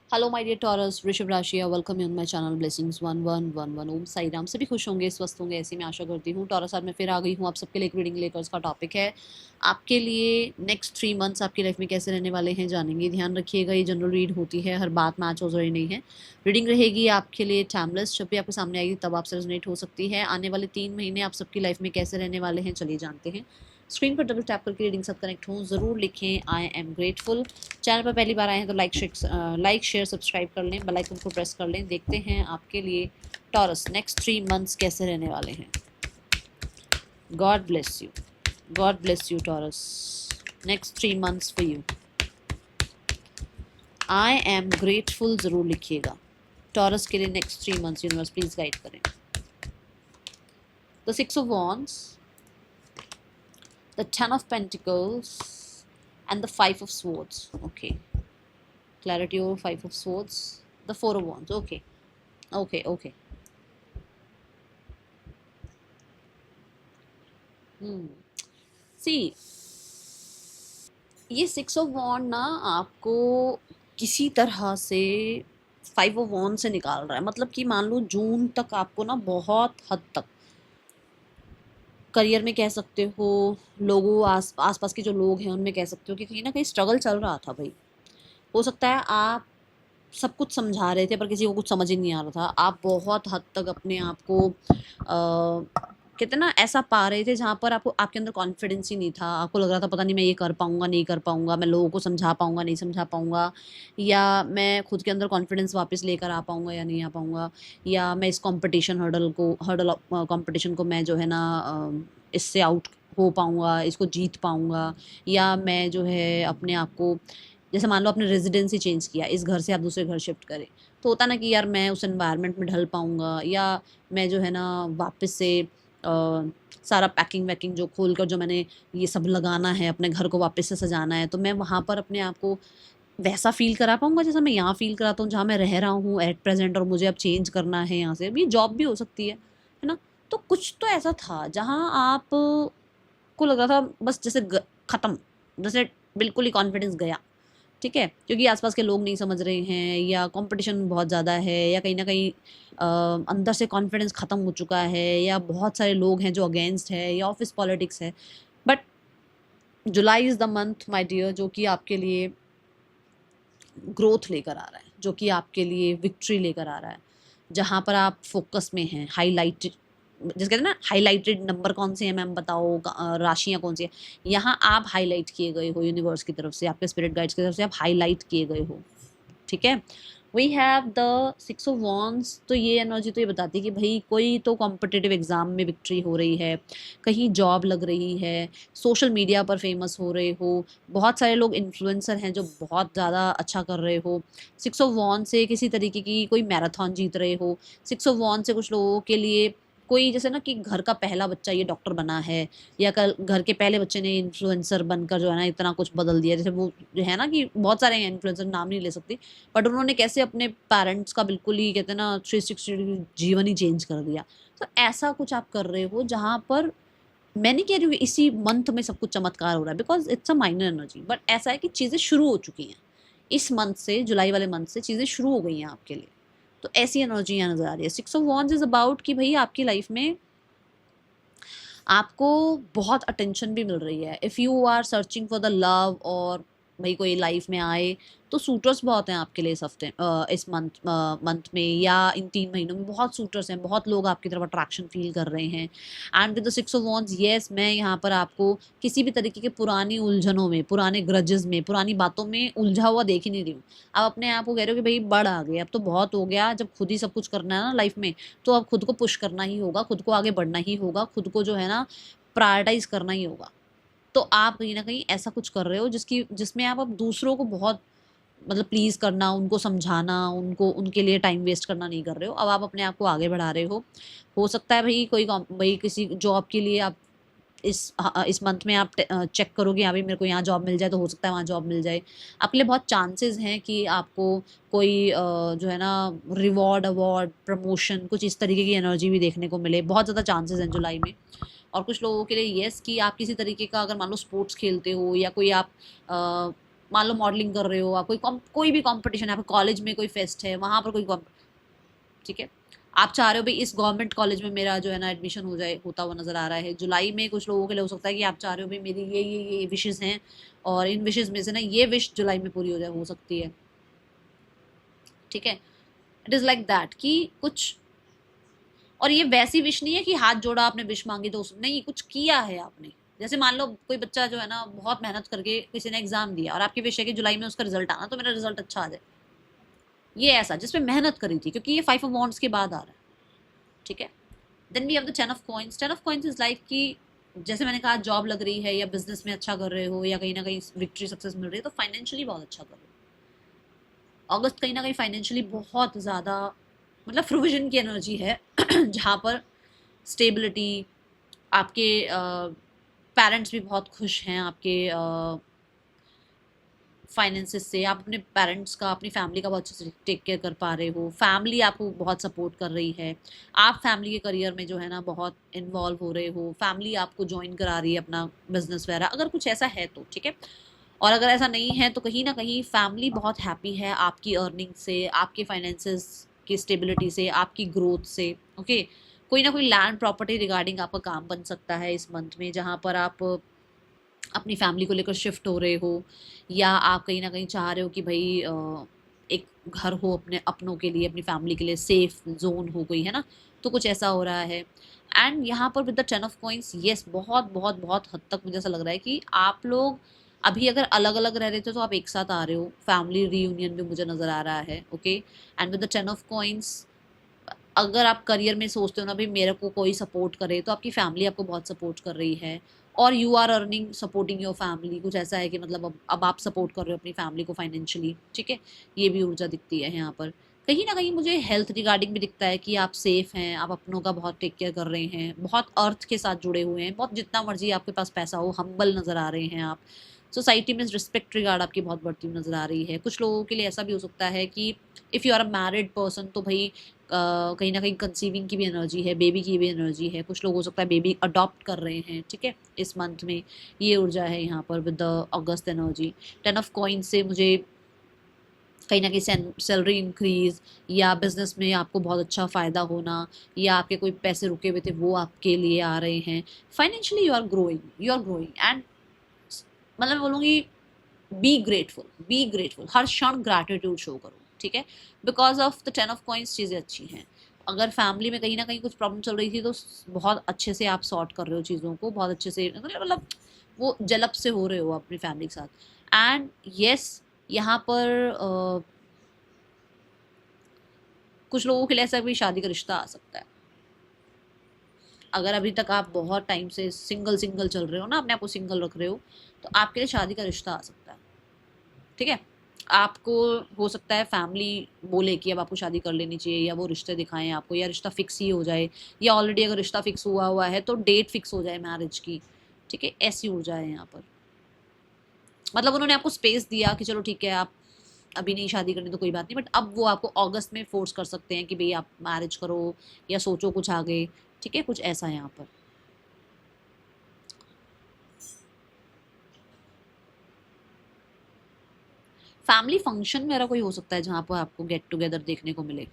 Hello my dear taurus, वृषभ राशि, welcome on my channel blessings 1111। ओम साई राम। सभी खुश होंगे, स्वस्थ होंगे, ऐसी मैं आशा करती हूँ। टॉरस, आज मैं फिर आ गई हूँ आप सबके लिए एक रीडिंग लेकर। उसका टॉपिक है आपके लिए नेक्स्ट 3 मंथ्स आपकी लाइफ में कैसे रहने वाले हैं, जानेंगे। ध्यान रखिएगा, ये जनरल रीड होती है, हर बात मैच हो रही नहीं है। रीडिंग रहेगी आपके लिए टाइमलेस, जब भी आपके सामने आएगी तब आपसे रेजोनेट हो सकती है। आने वाले 3 महीने आप सबकी लाइफ में कैसे रहने वाले हैं, चलिए जानते हैं। स्क्रीन पर डबल टैप करके रीडिंग सब कनेक्ट हों, ज़रूर लिखें आई एम ग्रेटफुल। चैनल पर पहली बार आए हैं तो लाइक शेयर सब्सक्राइब कर लें, बेल आइकन को प्रेस कर लें। देखते हैं आपके लिए टॉरस नेक्स्ट 3 मंथ्स कैसे रहने वाले हैं। God bless you, God bless you Taurus. Next 3 months for you. I am grateful ज़रूर लिखिएगा टॉरस के लिए next 3 months. Universe please guide करें। The 6 of Wands, the 10 of Pentacles and the 5 of Swords. Okay, clarity over 5 of Swords, the 4 of Wands. Okay, okay. सी, ये 6 of Wands ना आपको किसी तरह से 5 of Wands से निकाल रहा है। मतलब कि मान लो जून तक आपको ना बहुत हद तक करियर में कह सकते हो, लोगों आसपास के जो लोग हैं उनमें कह सकते हो कि कहीं ना कहीं स्ट्रगल चल रहा था भाई। हो सकता है आप सब कुछ समझा रहे थे पर किसी को कुछ समझ ही नहीं आ रहा था। आप बहुत हद तक अपने आप को कहते ना ऐसा पा रहे थे जहाँ पर आपको आपके अंदर कॉन्फिडेंस ही नहीं था। आपको लग रहा था पता नहीं मैं ये कर पाऊंगा नहीं कर पाऊंगा, मैं लोगों को समझा पाऊंगा नहीं समझा पाऊंगा, या मैं खुद के अंदर कॉन्फिडेंस वापस लेकर आ पाऊंगा या नहीं आ पाऊंगा, या मैं इस हर्डल कंपटीशन को मैं जो है ना इससे आउट हो पाऊंगा, इसको जीत पाऊंगा, या मैं जो है अपने आप को, जैसे मान लो आपने रेजिडेंसी चेंज किया, इस घर से आप दूसरे घर शिफ्ट करें, तो होता ना कि यार मैं उस एनवायरनमेंट में ढल पाऊंगा, या मैं जो है ना वापस से सारा पैकिंग वैकिंग जो खोल कर जो मैंने ये सब लगाना है, अपने घर को वापस से सजाना है, तो मैं वहाँ पर अपने आप को वैसा फील करा पाऊंगा जैसा मैं यहाँ फील कराता हूँ, जहाँ मैं रह रहा हूँ एट प्रेजेंट, और मुझे अब चेंज करना है यहाँ से। अभी जॉब भी हो सकती है ना। तो कुछ तो ऐसा था जहाँ आप को लग रहा था बस जैसे खत्म, जैसे बिल्कुल ही कॉन्फिडेंस गया। ठीक है, क्योंकि आसपास के लोग नहीं समझ रहे हैं, या कंपटीशन बहुत ज़्यादा है, या कहीं ना कहीं अंदर से कॉन्फिडेंस ख़त्म हो चुका है, या बहुत सारे लोग हैं जो अगेंस्ट है, या ऑफिस पॉलिटिक्स है। But July is the month my dear जो कि आपके लिए ग्रोथ लेकर आ रहा है, जो कि आपके लिए विक्ट्री लेकर आ रहा है, जहाँ पर आप फोकस में हैं। हाईलाइटेड, जैसे कहते हैं ना हाईलाइटेड नंबर कौन से हैं मैम बताओ, राशियाँ कौन सी है, यहाँ आप हाईलाइट किए गए हो यूनिवर्स की तरफ से, आपके स्पिरिट गाइड्स की तरफ से आप हाईलाइट किए गए हो। ठीक है, we have the 6 of Wands। तो ये एनर्जी तो ये बताती है कि भाई कोई तो कॉम्पिटिटिव एग्जाम में विक्ट्री हो रही है, कहीं जॉब लग रही है, सोशल मीडिया पर फेमस हो रहे हो, बहुत सारे लोग इन्फ्लुएंसर हैं जो बहुत ज़्यादा अच्छा कर रहे हो। 6 of Wands से किसी तरीके की कोई मैराथन जीत रहे हो। 6 of Wands से कुछ लोगों के लिए कोई जैसे ना कि घर का पहला बच्चा ये डॉक्टर बना है, या कल घर के पहले बच्चे ने इन्फ्लुएंसर बनकर जो है ना इतना कुछ बदल दिया। जैसे वो जो है ना कि बहुत सारे इन्फ्लुएंसर, नाम नहीं ले सकती, बट उन्होंने कैसे अपने पेरेंट्स का बिल्कुल ही कहते हैं ना 360 डिग्री जीवन ही चेंज कर दिया। तो ऐसा कुछ आप कर रहे हो जहाँ पर मैं नहीं कह रही हूँ इसी मंथ में सब कुछ चमत्कार हो रहा है, because it's a minor energy, but ऐसा है कि चीज़ें शुरू हो चुकी हैं। इस मंथ से, जुलाई वाले मंथ से चीज़ें शुरू हो गई हैं आपके लिए। तो ऐसी एनर्जी यहाँ नजर आ रही है। 6 of Wands इज अबाउट कि भाई आपकी लाइफ में आपको बहुत अटेंशन भी मिल रही है। If you are searching for the love, और भाई कोई लाइफ में आए, तो सूटर्स बहुत हैं आपके लिए इस हफ्ते, इस मंथ में, या इन 3 महीनों में बहुत सूटर्स हैं, बहुत लोग आपकी तरफ अट्रैक्शन फील कर रहे हैं। And with the 6 of Wands, yes, मैं यहाँ पर आपको किसी भी तरीके के पुरानी उलझनों में, पुराने ग्रजेस में, पुरानी बातों में उलझा हुआ देख ही नहीं रही हूँ। आप अपने आप को कह रहे हो कि भाई बढ़ आ गए, अब तो बहुत हो गया, जब खुद ही सब कुछ करना है ना लाइफ में, तो अब खुद को पुश करना ही होगा, खुद को आगे बढ़ना ही होगा, खुद को जो है ना प्रायोरिटाइज करना ही होगा। तो आप कहीं ना कहीं ऐसा कुछ कर रहे हो जिसमें आप अब दूसरों को बहुत मतलब प्लीज करना, उनको समझाना, उनको उनके लिए टाइम वेस्ट करना नहीं कर रहे हो। अब आप अपने आप को आगे बढ़ा रहे हो सकता है भाई भाई किसी जॉब के लिए आप इस मंथ में आप चेक करोगे, यहाँ भी मेरे को यहाँ जॉब मिल जाए, तो हो सकता है वहाँ जॉब मिल जाए। आपके लिए बहुत चांसेस हैं कि आपको कोई जो है ना रिवॉर्ड, अवार्ड, प्रमोशन, कुछ इस तरीके की एनर्जी भी देखने को मिले। बहुत ज़्यादा चांसेस हैं जुलाई में। और कुछ लोगों के लिए येस कि आप किसी तरीके का, अगर मान लो स्पोर्ट्स खेलते हो, या कोई आप मान लो मॉडलिंग कर रहे हो आप, कोई भी कंपटीशन है, आपके कॉलेज में कोई फेस्ट है, वहाँ पर कोई ठीक है, आप चाह रहे हो भाई इस गवर्नमेंट कॉलेज में मेरा जो है ना एडमिशन हो जाए, होता हुआ नजर आ रहा है जुलाई में। कुछ लोगों के लिए हो सकता है कि आप चाह रहे हो भाई मेरी ये विशेज़ हैं, और इन विशेज़ में से ना ये विश जुलाई में पूरी हो जाए, हो सकती है। ठीक है, इट इज़ लाइक दैट कि कुछ, और ये वैसी विश नहीं है कि हाथ जोड़ा आपने विश मांगी तो नहीं, कुछ किया है आपने। जैसे मान लो कोई बच्चा जो है ना बहुत मेहनत करके किसी ने एग्जाम दिया, और आपकी विश है कि जुलाई में उसका रिजल्ट आना, तो मेरा रिजल्ट अच्छा आ जाए, ये ऐसा जिसमें मेहनत करी थी, क्योंकि ये 5 ऑफ वॉन्ड्स के बाद आ रहा है। ठीक है, then we have the 10 of coins. 10 of coins is like कि जैसे मैंने कहा जॉब लग रही है, या बिजनेस में अच्छा कर रहे हो, या कहीं ना कहीं विक्ट्री सक्सेस मिल रही है, तो फाइनेंशियली बहुत अच्छा कर रहे हो। अगस्त कहीं ना कहीं फाइनेंशियली बहुत ज़्यादा, मतलब प्रोविजन की एनर्जी है जहाँ पर स्टेबिलिटी, आपके पेरेंट्स भी बहुत खुश हैं आपके फाइनेंसेस से, आप अपने पेरेंट्स का, अपनी फैमिली का बहुत अच्छे से टेक केयर कर पा रहे हो, फैमिली आपको बहुत सपोर्ट कर रही है, आप फैमिली के करियर में जो है ना बहुत इन्वॉल्व हो रहे हो, फैमिली आपको ज्वाइन करा रही है अपना बिजनेस वगैरह, अगर कुछ ऐसा है तो ठीक है। और अगर ऐसा नहीं है तो कहीं ना कहीं फैमिली बहुत हैप्पी है आपकी अर्निंग से, आपके फाइनेंसेस की स्टेबिलिटी से, आपकी ग्रोथ से। ओके, कोई ना कोई लैंड प्रॉपर्टी रिगार्डिंग आपका काम बन सकता है इस मंथ में, जहाँ पर आप अपनी फैमिली को लेकर शिफ्ट हो रहे हो, या आप कहीं ना कहीं चाह रहे हो कि भाई एक घर हो अपने अपनों के लिए, अपनी फैमिली के लिए सेफ जोन हो गई है ना, तो कुछ ऐसा हो रहा है। एंड यहाँ पर with the 10 of coins, yes, बहुत बहुत बहुत हद तक मुझे ऐसा लग रहा है कि आप लोग अभी अगर अलग अलग रह रहे थे तो आप एक साथ आ रहे हो, फैमिली रीयूनियन भी मुझे नज़र आ रहा है। Okay, and with the 10 of coins, अगर आप करियर में सोचते हो ना भाई मेरे को कोई सपोर्ट करे, तो आपकी फैमिली आपको बहुत सपोर्ट कर रही है, और you are earning supporting your family. कुछ ऐसा है कि मतलब अब आप सपोर्ट कर रहे हो अपनी फैमिली को फाइनेंशियली। ठीक है, ये भी ऊर्जा दिखती है यहाँ पर। कहीं ना कहीं मुझे हेल्थ रिगार्डिंग भी दिखता है कि आप सेफ हैं, आप अपनों का बहुत टेक केयर कर रहे हैं, बहुत अर्थ के साथ जुड़े हुए हैं, बहुत जितना मर्जी आपके पास पैसा हो, हम्बल नज़र आ रहे हैं आप। सोसाइटी में रिस्पेक्ट रिगार्ड आपकी बहुत बढ़ती हुई नज़र आ रही है। कुछ लोगों के लिए ऐसा भी हो सकता है कि if you are a married person, तो भाई कहीं ना कहीं कंसीविंग की भी एनर्जी है, बेबी की भी एनर्जी है। कुछ लोग हो सकता है बेबी अडॉप्ट कर रहे हैं। ठीक है, इस मंथ में ये ऊर्जा है यहाँ पर with the August energy. 10 of coins से मुझे कहीं ना कहीं सैलरी इंक्रीज, या बिजनेस में आपको बहुत अच्छा फ़ायदा होना, या आपके कोई पैसे रुके हुए थे वो आपके लिए आ रहे हैं। Financially you are growing, you are growing, and मतलब मैं बोलूँगी बी ग्रेटफुल, बी ग्रेटफुल, हर क्षण ग्रैटिट्यूड शो करो। ठीक है, because of the 10 of coins चीज़ें अच्छी हैं। अगर फैमिली में कहीं ना कहीं कुछ प्रॉब्लम चल रही थी तो बहुत अच्छे से आप सॉर्ट कर रहे हो चीज़ों को, बहुत अच्छे से, मतलब वो जलप से हो रहे हो अपनी फैमिली के साथ। एंड यस, यहाँ पर कुछ लोगों के लिए ऐसा भी शादी का रिश्ता आ सकता है। अगर अभी तक आप बहुत टाइम से सिंगल सिंगल चल रहे हो ना, अपने आप को सिंगल रख रहे हो, तो आपके लिए शादी का रिश्ता आ सकता है। ठीक है, आपको हो सकता है फैमिली बोले कि अब आपको शादी कर लेनी चाहिए, या वो रिश्ते दिखाएं आपको, या रिश्ता फिक्स ही हो जाए, या ऑलरेडी अगर रिश्ता फिक्स हुआ हुआ है तो डेट फिक्स हो जाए मैरिज की। ठीक है, ऐसी ऊर्जा है यहाँ पर। मतलब उन्होंने आपको स्पेस दिया कि चलो ठीक है, आप अभी नहीं शादी करनी तो कोई बात नहीं, बट अब वो आपको अगस्त में फोर्स कर सकते हैं कि भाई आप मैरिज करो, या सोचो कुछ आगे। ठीक है, कुछ ऐसा है यहाँ पर। फैमिली फंक्शन मेरा कोई हो सकता है जहाँ पर आपको गेट टुगेदर देखने को मिले।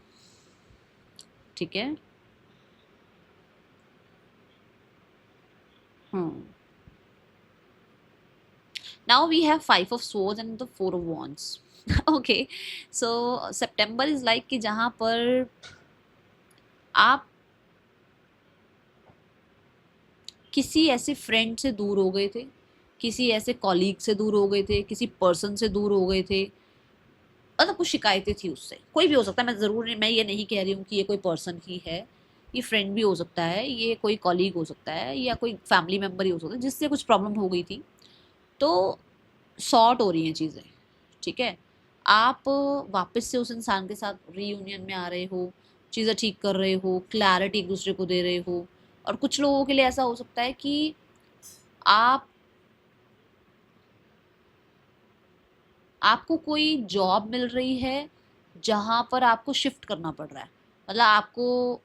ठीक है, हम्म, now we have 5 of swords and the 4 of wands. Okay, so September is like कि जहाँ पर आप किसी ऐसे फ्रेंड से दूर हो गए थे, किसी ऐसे कॉलीग से दूर हो गए थे, किसी पर्सन से दूर हो गए थे, मतलब कुछ शिकायतें थी उससे। कोई भी हो सकता है, मैं ज़रूर मैं ये नहीं कह रही हूँ कि ये कोई पर्सन ही है, ये फ्रेंड भी हो सकता है, ये कोई कॉलीग हो सकता है, या कोई फैमिली मेम्बर ही हो सकता है जिससे कुछ प्रॉब्लम हो गई थी, तो सॉर्ट हो रही हैं चीज़ें। ठीक है, आप वापस से उस इंसान के साथ रीयूनियन में आ रहे हो, चीज़ें ठीक कर रहे हो, क्लैरिटी एक दूसरे को दे रहे हो। और कुछ लोगों के लिए ऐसा हो सकता है कि आप आपको कोई जॉब मिल रही है जहाँ पर आपको शिफ्ट करना पड़ रहा है। मतलब आपको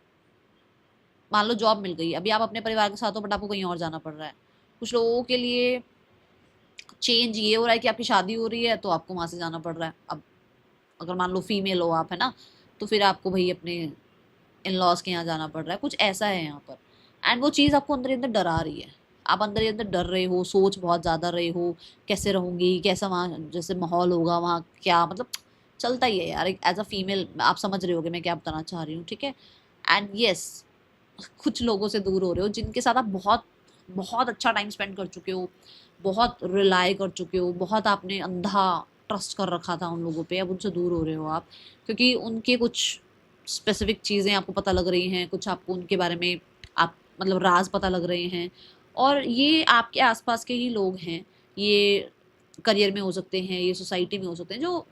मान लो जॉब मिल गई, अभी आप अपने परिवार के साथ हो बट आपको कहीं और जाना पड़ रहा है। कुछ लोगों के लिए चेंज ये हो रहा है कि आपकी शादी हो रही है तो आपको वहां से जाना पड़ रहा है। अब अगर मान लो फीमेल हो आप, है ना, तो फिर आपको भाई अपने इन लॉज के यहाँ जाना पड़ रहा है, कुछ ऐसा है यहाँ पर। एंड वो चीज़ आपको अंदर ही अंदर डरा रही है, आप अंदर ही अंदर डर रहे हो, सोच बहुत ज़्यादा रहे हो, कैसे रहूंगी, कैसा वहाँ जैसे माहौल होगा वहाँ, क्या मतलब चलता ही है यार एज अ फीमेल, आप समझ रहे होगे मैं क्या बताना चाह रही हूँ, ठीक है। एंड यस, कुछ लोगों से दूर हो रहे हो जिनके साथ आप बहुत बहुत अच्छा टाइम स्पेंड कर चुके हो, बहुत रिलाई कर चुके हो, बहुत आपने अंधा ट्रस्ट कर रखा था उन लोगों पे, अब उनसे दूर हो रहे हो आप, क्योंकि उनके कुछ स्पेसिफिक चीज़ें आपको पता लग रही हैं, कुछ आपको उनके बारे में आप मतलब राज पता लग रहे हैं। और ये आपके आसपास के ही लोग हैं, ये करियर में हो सकते हैं, ये सोसाइटी में हो सकते हैं, जो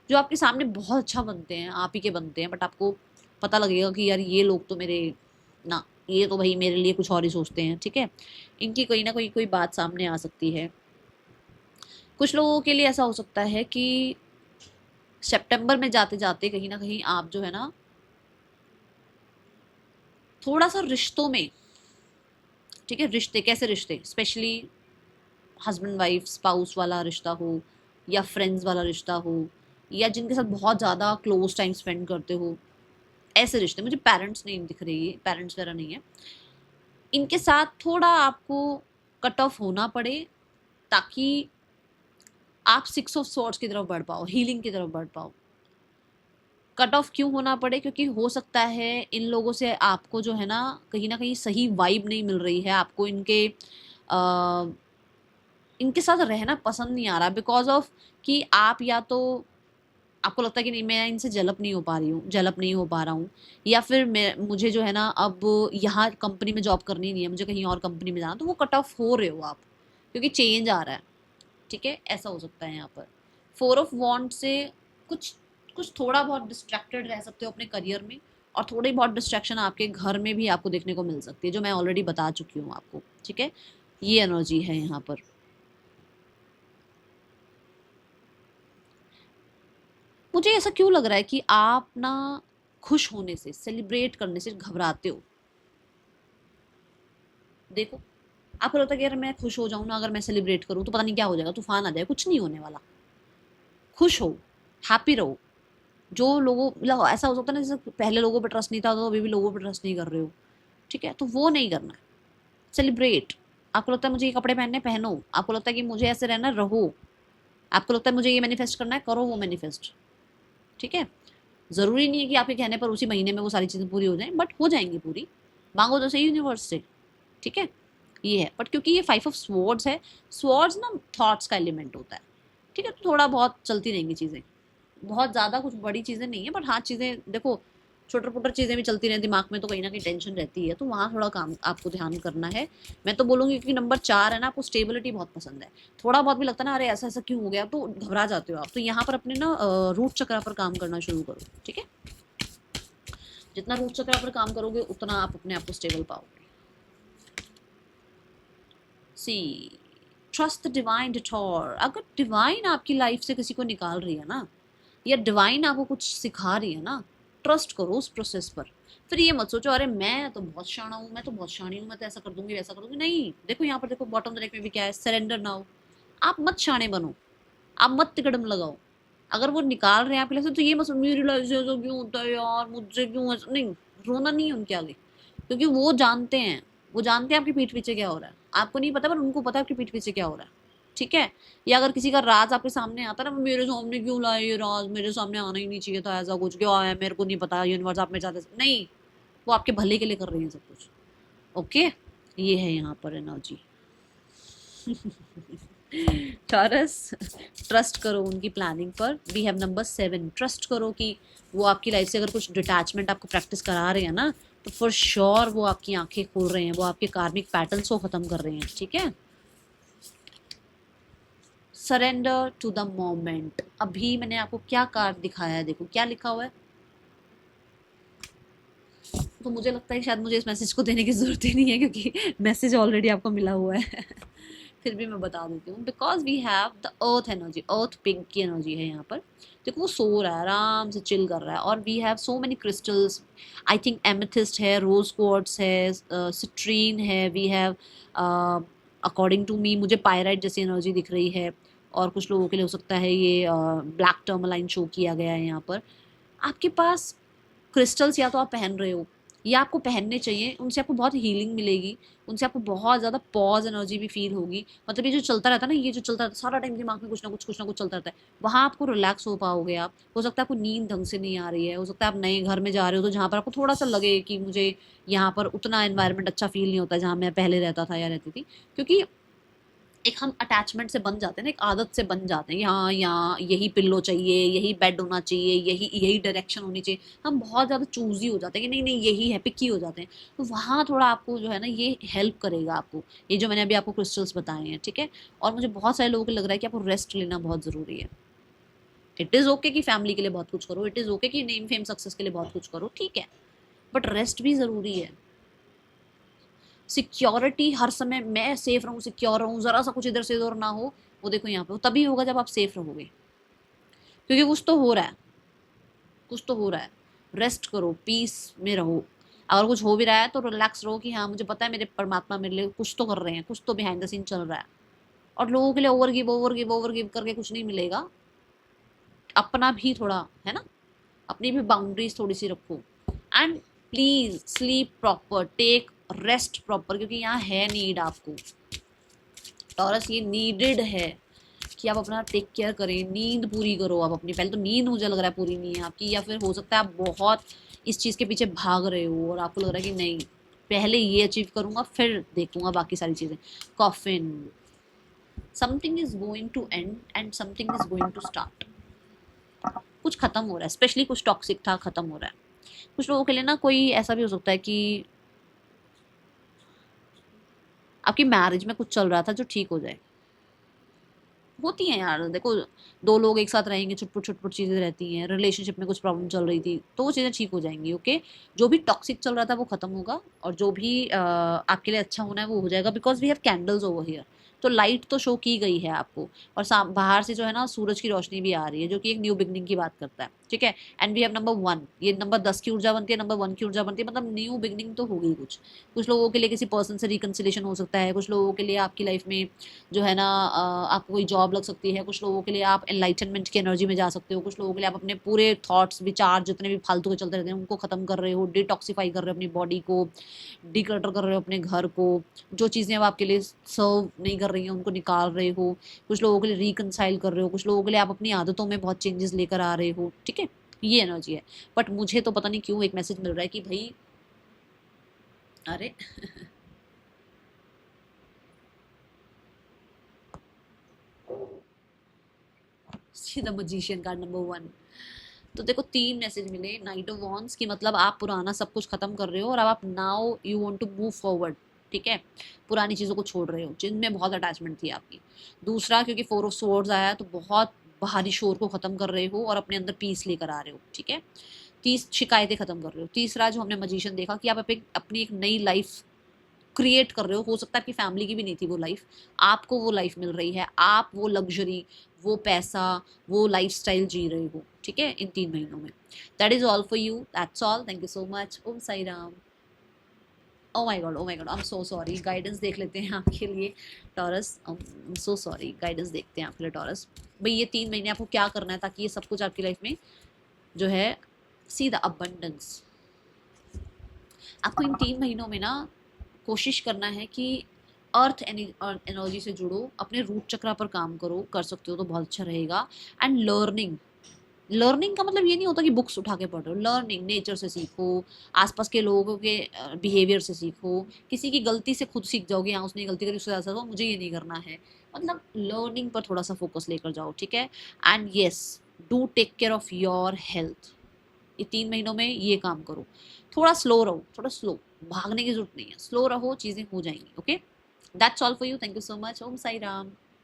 जो आपके सामने बहुत अच्छा बनते हैं, आप ही के बनते हैं, बट आपको पता लगेगा कि यार ये लोग तो मेरे ना, ये तो भाई मेरे लिए कुछ और ही सोचते हैं, ठीक है। इनकी कहीं ना कहीं कोई बात सामने आ सकती है। कुछ लोगों के लिए ऐसा हो सकता है कि सितंबर में जाते जाते कहीं ना कहीं आप जो है ना थोड़ा सा रिश्तों में, ठीक है, रिश्ते कैसे रिश्ते, स्पेशली हस्बैंड वाइफ स्पाउस वाला रिश्ता हो, या फ्रेंड्स वाला रिश्ता हो, या जिनके साथ बहुत ज़्यादा क्लोज टाइम स्पेंड करते हो, ऐसे रिश्ते, मुझे पेरेंट्स नहीं दिख रही है, पेरेंट्स वगैरह नहीं है, इनके साथ थोड़ा आपको कट ऑफ होना पड़े, ताकि आप सिक्स ऑफ सॉर्ड्स की तरफ बढ़ पाओ, हीलिंग की तरफ बढ़ पाओ। कट ऑफ क्यों होना पड़े, क्योंकि हो सकता है इन लोगों से आपको जो है ना कहीं सही वाइब नहीं मिल रही है, आपको इनके साथ रहना पसंद नहीं आ रहा, बिकॉज ऑफ कि आप या तो आपको लगता है कि नहीं मैं इनसे जलप नहीं हो पा रही हूँ, जलप नहीं हो पा रहा हूँ, या फिर मैं मुझे जो है ना अब यहाँ कंपनी में जॉब करनी नहीं है, मुझे कहीं और कंपनी में जाना, तो वो कट ऑफ हो रहे हो आप, क्योंकि चेंज आ रहा है, ठीक है, ऐसा हो सकता है यहाँ पर। फोर ऑफ वॉन्ट से कुछ कुछ थोड़ा बहुत डिस्ट्रैक्टेड रह सकते हो अपने करियर में, और थोड़ी बहुत डिस्ट्रैक्शन आपके घर में भी आपको देखने को मिल सकती है, जो मैं ऑलरेडी बता चुकी हूँ आपको, ठीक है। ये एनर्जी है यहाँ पर। मुझे ऐसा क्यों लग रहा है कि आप ना खुश होने से, सेलिब्रेट करने से घबराते हो। देखो, आपको लगता है कि यार मैं खुश हो जाऊं ना, अगर मैं सेलिब्रेट करूं तो पता नहीं क्या हो जाएगा, तूफान आ जाए, कुछ नहीं होने वाला। खुश हो, हैप्पी रहो। जो लोगों मतलब ऐसा हो सकता है ना, जैसे पहले लोगों पे ट्रस्ट नहीं था तो अभी भी लोगों पे ट्रस्ट नहीं कर रहे हो, ठीक है, तो वो नहीं करना है। सेलिब्रेट। आपको लगता है मुझे ये कपड़े पहनने, पहनो। आपको लगता है कि मुझे ऐसे रहना, रहो। आपको लगता है मुझे ये मैनिफेस्ट करना है, करो वो मैनिफेस्ट, ठीक है। जरूरी नहीं है कि आपके कहने पर उसी महीने में वो सारी चीजें पूरी हो जाएं, बट हो जाएंगी पूरी। मांगो तो सही यूनिवर्स से, ठीक है। ये है, बट क्योंकि ये फाइव ऑफ स्वॉर्ड्स है, स्वॉर्ड्स ना थॉट्स का एलिमेंट होता है, ठीक है, तो थोड़ा बहुत चलती रहेंगी चीजें, बहुत ज्यादा कुछ बड़ी चीजें नहीं है, बट हाँ चीजें देखो, छोटर पोटर चीजें भी चलती रहे दिमाग में, तो कहीं ना कहीं टेंशन रहती है, तो वहाँ थोड़ा काम आपको ध्यान करना है। मैं तो बोलूंगी क्योंकि नंबर 4 है ना, आपको स्टेबिलिटी बहुत पसंद है, थोड़ा बहुत भी लगता है ना अरे ऐसा ऐसा क्यों हो गया, तो घबरा जाते हो आप, तो यहाँ पर अपने ना रूट चक्र पर काम करना शुरू करो, ठीक है। जितना रूट चक्र पर काम करोगे उतना आप अपने आप को स्टेबल पाओगे। सी, ट्रस्ट द डिवाइन डिटोर। अगर डिवाइन आपकी लाइफ से किसी को निकाल रही है ना, या डिवाइन आपको कुछ सिखा रही है ना, ट्रस्ट करो उस प्रोसेस पर। फिर ये मत सोचो अरे मैं तो बहुत शाना हूँ, मैं तो बहुत शानी हूँ, मैं तो ऐसा कर दूंगी वैसा कर दूंगी, नहीं। देखो यहाँ पर देखो बॉटम डायरेक्ट में भी क्या है, सरेंडर ना हो। आप मत शाने बनो, आप मत तिकड़म लगाओ। अगर वो निकाल रहे हैं आपके लिए तो ये मत मेरी लाइफ से ऐसा क्यों होता है यार, मुझसे क्यों ऐसा, नहीं। रोना नहीं है उनके आगे, क्योंकि वो जानते हैं, वो जानते हैं आपकी पीठ पीछे क्या हो रहा है, आपको नहीं पता पर उनको पता है आपकी पीठ पीछे क्या हो रहा है, ठीक है। या अगर किसी का राज आपके सामने आता है ना, मेरे सामने क्यों लाए ये राज, मेरे सामने आना ही नहीं चाहिए था, ऐसा कुछ क्यों आया, मेरे को नहीं पता, यूनिवर्स आप में चाहते नहीं, वो आपके भले के लिए कर रही है सब कुछ, ओके। ये है यहाँ पर एनर्जी। टॉरस, ट्रस्ट करो उनकी प्लानिंग पर। वी हैव नंबर 7, ट्रस्ट करो कि वो आपकी लाइफ से अगर कुछ डिटैचमेंट आपको प्रैक्टिस करा रहे हैं ना, तो फॉर श्योर वो आपकी आंखें खोल रहे हैं, वो आपके कार्मिक पैटर्न्स को खत्म कर रहे हैं, ठीक है। Surrender to the moment. अभी मैंने आपको क्या कार्ड दिखाया है, देखो क्या लिखा हुआ है, तो मुझे लगता है शायद मुझे इस मैसेज को देने की जरूरत ही नहीं है, क्योंकि मैसेज ऑलरेडी आपको मिला हुआ है। फिर भी मैं बता देती हूँ, because we have the earth energy, earth pink की एनर्जी है यहाँ पर। देखो वो सो रहा है, आराम से चिल कर रहा है, और we have so many crystals. I think amethyst है, रोज क्वार्ट्ज है, सिट्रीन है, we have according to me मुझे पायराइट जैसी एनर्जी दिख रही है, और कुछ लोगों के लिए हो सकता है ये ब्लैक टर्मलाइन शो किया गया है यहाँ पर। आपके पास क्रिस्टल्स या तो आप पहन रहे हो या आपको पहनने चाहिए, उनसे आपको बहुत हीलिंग मिलेगी, उनसे आपको बहुत ज़्यादा पॉज एनर्जी भी फील होगी। मतलब ये जो चलता रहता है ना, ये जो चलता रहता है सारा टाइम दिमाग में कुछ ना कुछ चलता रहता है, वहाँ आपको रिलैक्स हो पाओगे आप। हो सकता है आपको नींद ढंग से नहीं आ रही है, हो सकता है आप नए घर में जा रहे हो तो जहाँ पर आपको थोड़ा सा लगे कि मुझे यहाँ पर उतना एनवायरनमेंट अच्छा फील नहीं होता जहाँ मैं पहले रहता था या रहती थी, क्योंकि एक हम अटैचमेंट से बन जाते हैं ना, एक आदत से बन जाते हैं, यहाँ यहाँ यही पिल्लो चाहिए, यही बेड होना चाहिए, यही यही डायरेक्शन होनी चाहिए। हम बहुत ज़्यादा चूजी हो जाते हैं कि नहीं नहीं यही है, पिकी हो जाते हैं। तो वहाँ थोड़ा आपको जो है ना ये हेल्प करेगा आपको, ये जो मैंने अभी आपको क्रिस्टल्स बताए हैं, ठीक है। और मुझे बहुत सारे लोगों को लग रहा है कि आपको रेस्ट लेना बहुत ज़रूरी है। इट इज़ ओके कि फैमिली के लिए बहुत कुछ करो, इट इज़ ओके कि नेम फेम सक्सेस के लिए बहुत कुछ करो, ठीक है, बट रेस्ट भी ज़रूरी है। सिक्योरिटी हर समय मैं सेफ रहूँ, सिक्योर रहूँ, ज़रा सा कुछ इधर से उधर ना हो, वो देखो यहाँ पे तभी होगा जब आप सेफ रहोगे, क्योंकि कुछ तो हो रहा है, कुछ तो हो रहा है। रेस्ट करो, पीस में रहो। अगर कुछ हो भी रहा है तो रिलैक्स रहो कि हाँ मुझे पता है मेरे परमात्मा मेरे लिए कुछ तो कर रहे हैं, कुछ तो बिहाइंड द सीन चल रहा है। और लोगों के लिए ओवर गिव करके कुछ नहीं मिलेगा। अपना भी थोड़ा है ना, अपनी भी बाउंड्रीज थोड़ी सी रखो। And please sleep proper, take rest proper, क्योंकि यहाँ है नीड आपको। टॉरस ये नीडेड है कि आप अपना टेक केयर करें, नींद पूरी करो आप अपनी। पहले तो नींद मुझे लग रहा है पूरी नहीं है आपकी, या फिर हो सकता है आप बहुत इस चीज़ के पीछे भाग रहे हो और आपको लग रहा है कि नहीं पहले ये अचीव करूंगा फिर देखूंगा बाकी सारी चीज़ें। Coffin, something is going to end and something is going to start. कुछ खत्म हो रहा है, स्पेशली कुछ टॉक्सिक था खत्म हो रहा है। कुछ लोगों के लिए ना कोई ऐसा भी हो सकता है कि आपकी मैरिज में कुछ चल रहा था जो ठीक हो जाए। होती हैं यार, देखो दो लोग एक साथ रहेंगे, छुटपुट छुटपुट चीज़ें रहती हैं, रिलेशनशिप में कुछ प्रॉब्लम चल रही थी तो वो चीज़ें ठीक हो जाएंगी, ओके। जो भी टॉक्सिक चल रहा था वो खत्म होगा, और जो भी आपके लिए अच्छा होना है वो हो जाएगा, because we have candles over here. तो लाइट तो शो की गई है आपको, और बाहर से जो है ना सूरज की रोशनी भी आ रही है, जो कि एक न्यू बिगनिंग की बात करता है, ठीक है। एंड वी हैव नंबर 1, ये नंबर 10 की ऊर्जा बनती है, नंबर 1 की ऊर्जा बनती है, मतलब न्यू बिगनिंग तो होगी कुछ। कुछ लोगों के लिए किसी पर्सन से रिकन्सिलेशन हो सकता है, कुछ लोगों के लिए आपकी लाइफ में जो है ना आपको कोई जॉब लग सकती है, कुछ लोगों के लिए आप एनलाइटनमेंट की एनर्जी में जा सकते हो, कुछ लोगों के लिए आप अपने पूरे थॉट्स विचार जितने भी फालतू के चलते रहते हैं उनको ख़त्म कर रहे हो, डिटॉक्सीफाई कर रहे हो अपनी बॉडी को, डिक्लटर कर रहे हो अपने घर को, जो चीज़ें अब आपके लिए सर्व नहीं कर रही हैं उनको निकाल रहे हो, कुछ लोगों के लिए रिकनसाइल कर रहे हो, कुछ लोगों के लिए आप अपनी आदतों में बहुत चेंजेस लेकर आ रहे हो, ठीक है। ये एनर्जी है। बट मुझे तो पता नहीं क्यों एक मैसेज मिल रहा है कि भाई अरे द मजिशियन कार्ड नंबर 1। तो देखो 3 मैसेज मिले, नाइट ऑफ वॉन्ड्स की मतलब आप पुराना सब कुछ खत्म कर रहे हो और अब आप now you want to move forward, ठीक है। पुरानी चीज़ों को छोड़ रहे हो जिनमें बहुत अटैचमेंट थी आपकी। दूसरा क्योंकि 4 ऑफ स्वॉर्ड्स आया तो बहुत बाहरी शोर को खत्म कर रहे हो और अपने अंदर पीस लेकर आ रहे हो, ठीक है। शिकायतें खत्म कर रहे हो। तीसरा जो हमने मजिशियन देखा कि आप अपनी एक नई लाइफ क्रिएट कर रहे हो सकता है आपकी फैमिली की भी नहीं थी वो लाइफ, आपको वो लाइफ मिल रही है, आप वो लग्जरी, वो पैसा, वो लाइफस्टाइल जी रहे हो, ठीक है, इन 3 महीनों में। That is all for you, that's all, thank you so much. Om Sai Ram. Oh my God, oh my God, I am so sorry. Guidance देख लेते हैं आपके लिए Taurus, I am so sorry. Guidance देखते हैं आपके लिए टॉरस। भाई ये 3 महीने आपको क्या करना है ताकि ये सब कुछ आपकी लाइफ में जो है सी द अबंडेंस। आपको इन 3 महीनों में ना कोशिश करना है कि अर्थ एनर्जी से जुड़ो, अपने रूट चक्रा पर काम करो, कर सकते हो तो बहुत अच्छा रहेगा। एंड लर्निंग, लर्निंग का मतलब ये नहीं होता कि बुक्स उठा के पढ़ रहे हो, लर्निंग नेचर से सीखो, आसपास के लोगों के बिहेवियर से सीखो। किसी की गलती से खुद सीख जाओगे, हाँ उसने गलती करी उससे ज़्यादा मुझे ये नहीं करना है, मतलब लर्निंग पर थोड़ा सा फोकस लेकर जाओ, ठीक है। And yes, do take care of your health. ये 3 महीनों में ये काम करो। थोड़ा स्लो रहो, थोड़ा स्लो, भागने की जरूरत नहीं है, स्लो रहो, चीज़ें हो जाएंगी, okay. That's all for you, thank you so much. Om Sai Ram.